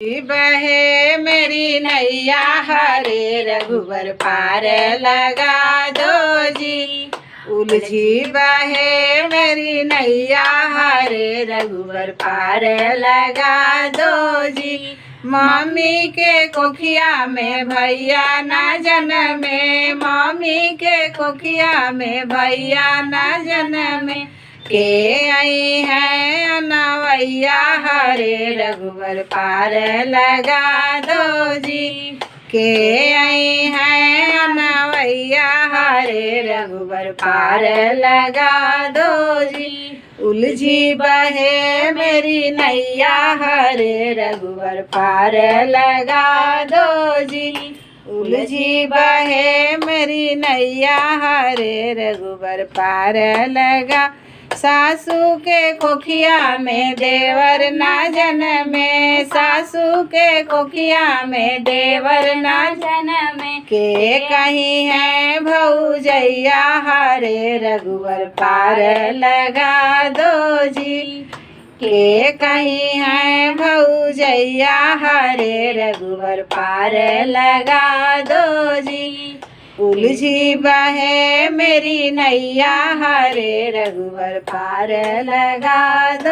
बहे मेरी नैया हरे रघुबर पार लगा दो जी। उलझी बहे मेरी नैया हरे रघुबर पार लगा दो जी। मम्मी के कोखिया में भैया ना जन्मे, मम्मी के कोखिया में भैया ना जन्मे। के आई है अनवैया हरे रघुबर पार लगा दो जी। के आई है अनवैया हरे रघुबर पार लगा दो जी। उलझी बहे मेरी नैया हरे रघुबर पार लगा दो जी। उलझी बहे मेरी नैया हरे रघुबर पार लगा। सासू के कोखिया में देवर ना जन्मे, सासू के कोखिया में देवर ना जन्मे। के कहीं है भौजैया हरे रघुबर पार लगा दो जी। के कहीं है भौजैया हरे रघुबर पार लगा दो जी। उलझी बहे मेरी नैया हरे रघुबर पार लगा दो।